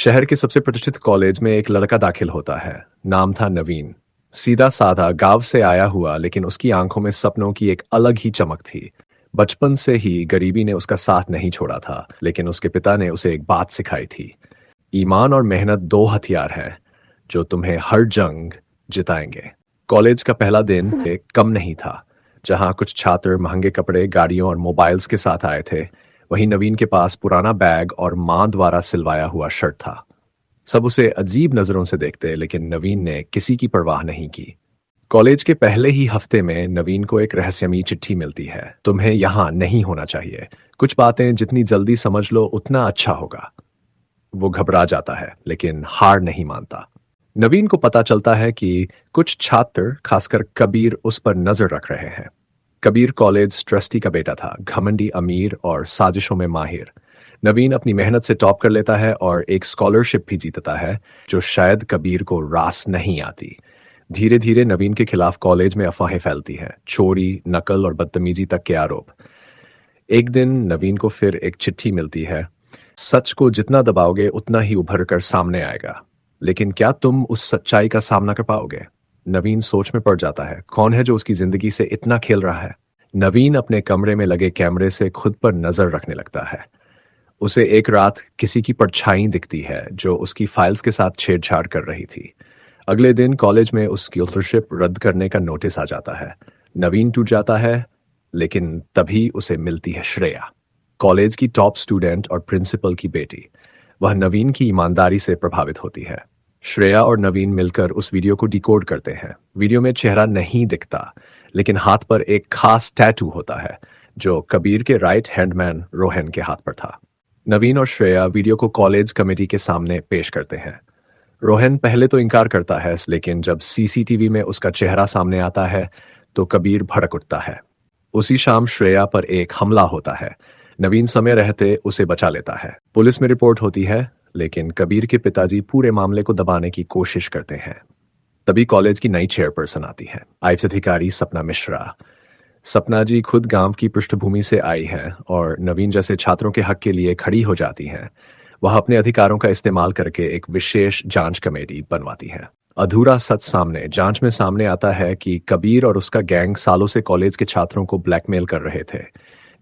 शहर के सबसे प्रतिष्ठित कॉलेज में एक लड़का दाखिल होता है। नाम था नवीन। सीधा साधा गांव से आया हुआ, लेकिन उसकी आंखों में सपनों की एक अलग ही चमक थी। बचपन से ही गरीबी ने उसका साथ नहीं छोड़ा था, लेकिन उसके पिता ने उसे एक बात सिखाई थी। ईमान और मेहनत दो हथियार हैं जो तुम्हें हर जंग जिताएंगे। कॉलेज का पहला दिन एक कम नहीं था। जहां कुछ छात्र महंगे कपड़े, गाड़ियों और मोबाइल्स के साथ आए थे, वहीं नवीन के पास पुराना बैग और मां द्वारा सिलवाया हुआ शर्ट था। सब उसे अजीब नजरों से देखते, लेकिन नवीन ने किसी की परवाह नहीं की। कॉलेज के पहले ही हफ्ते में नवीन को एक रहस्यमयी चिट्ठी मिलती है। तुम्हें यहां नहीं होना चाहिए। कुछ बातें जितनी जल्दी समझ लो उतना अच्छा होगा। वो घबरा जाता है, लेकिन हार नहीं मानता। नवीन को पता चलता है कि कुछ छात्र, खासकर कबीर, उस पर नजर रख रहे हैं। कबीर कॉलेज ट्रस्टी का बेटा था, घमंडी, अमीर और साजिशों में माहिर। नवीन अपनी मेहनत से टॉप कर लेता है और एक स्कॉलरशिप भी जीतता है, जो शायद कबीर को रास नहीं आती। धीरे धीरे नवीन के खिलाफ कॉलेज में अफवाहें फैलती हैं, चोरी, नकल और बदतमीजी तक के आरोप। एक दिन नवीन को फिर एक चिट्ठी मिलती है। सच को जितना दबाओगे उतना ही उभर कर सामने आएगा, लेकिन क्या तुम उस सच्चाई का सामना कर पाओगे? नवीन सोच में पड़ जाता है। कौन है जो उसकी जिंदगी से इतना खेल रहा है? नवीन अपने कमरे में लगे कैमरे से खुद पर नजर रखने लगता है। उसे एक रात किसी की परछाई दिखती है जो उसकी फाइल्स के साथ छेड़छाड़ कर रही थी। अगले दिन कॉलेज में उस स्कॉलरशिप रद्द करने का नोटिस आ जाता है। नवीन टूट जाता है, लेकिन तभी उसे मिलती है श्रेया, कॉलेज की टॉप स्टूडेंट और प्रिंसिपल की बेटी। वह नवीन की ईमानदारी से प्रभावित होती है। श्रेया और नवीन मिलकर उस वीडियो को डिकोड करते हैं। वीडियो में चेहरा नहीं दिखता, लेकिन हाथ पर एक खास टैटू होता है जो कबीर के राइट हैंडमैन रोहन के हाथ पर था। नवीन और श्रेया वीडियो को कॉलेज कमेटी के सामने पेश करते हैं। रोहन पहले तो इनकार करता है, लेकिन जब सीसीटीवी में उसका चेहरा सामने आता है तो कबीर भड़क उठता है। उसी शाम श्रेया पर एक हमला होता है। नवीन समय रहते उसे बचा लेता है। पुलिस में रिपोर्ट होती है, लेकिन कबीर के पिताजी पूरे मामले को दबाने की कोशिश करते हैं। तभी कॉलेज की नई चेयरपर्सन आती है, आईएएस अधिकारी सपना मिश्रा। सपना जी खुद गांव की पृष्ठभूमि से आई हैं और नवीन जैसे छात्रों के हक के लिए खड़ी हो जाती हैं। वह अपने अधिकारों का इस्तेमाल करके एक विशेष जांच कमेटी बनवाती है। अधूरा सच जांच में सामने आता है कि कबीर और उसका गैंग सालों से कॉलेज के छात्रों को ब्लैकमेल कर रहे थे।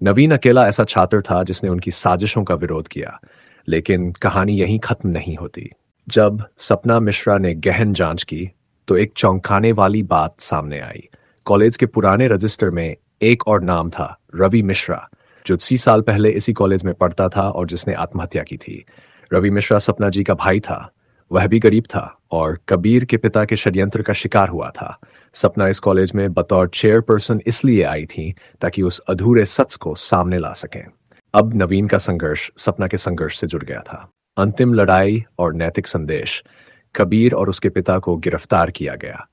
नवीन अकेला ऐसा छात्र था जिसने उनकी साजिशों का विरोध किया। लेकिन कहानी यहीं खत्म नहीं होती। जब सपना मिश्रा ने गहन जांच की तो एक चौंकाने वाली बात सामने आई। कॉलेज के पुराने रजिस्टर में एक और नाम था, रवि मिश्रा, जो 30 साल पहले इसी कॉलेज में पढ़ता था और जिसने आत्महत्या की थी। रवि मिश्रा सपना जी का भाई था। वह भी गरीब था और कबीर के पिता के षड्यंत्र का शिकार हुआ था। सपना इस कॉलेज में बतौर चेयरपर्सन इसलिए आई थी ताकि उस अधूरे सच को सामने ला सकें। अब नवीन का संघर्ष सपना के संघर्ष से जुड़ गया था। अंतिम लड़ाई और नैतिक संदेश। कबीर और उसके पिता को गिरफ्तार किया गया।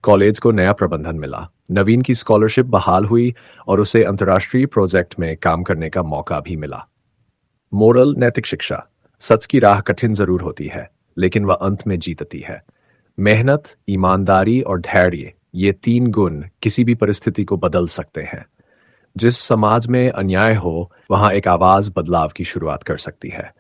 कॉलेज को नया प्रबंधन मिला। नवीन की स्कॉलरशिप बहाल हुई और उसे अंतर्राष्ट्रीय प्रोजेक्ट में काम करने का मौका भी मिला। मोरल, नैतिक शिक्षा। सच की राह कठिन जरूर होती है, लेकिन वह अंत में जीतती है। मेहनत, ईमानदारी और धैर्य, ये 3 गुण किसी भी परिस्थिति को बदल सकते हैं। जिस समाज में अन्याय हो, वहां एक आवाज बदलाव की शुरुआत कर सकती है।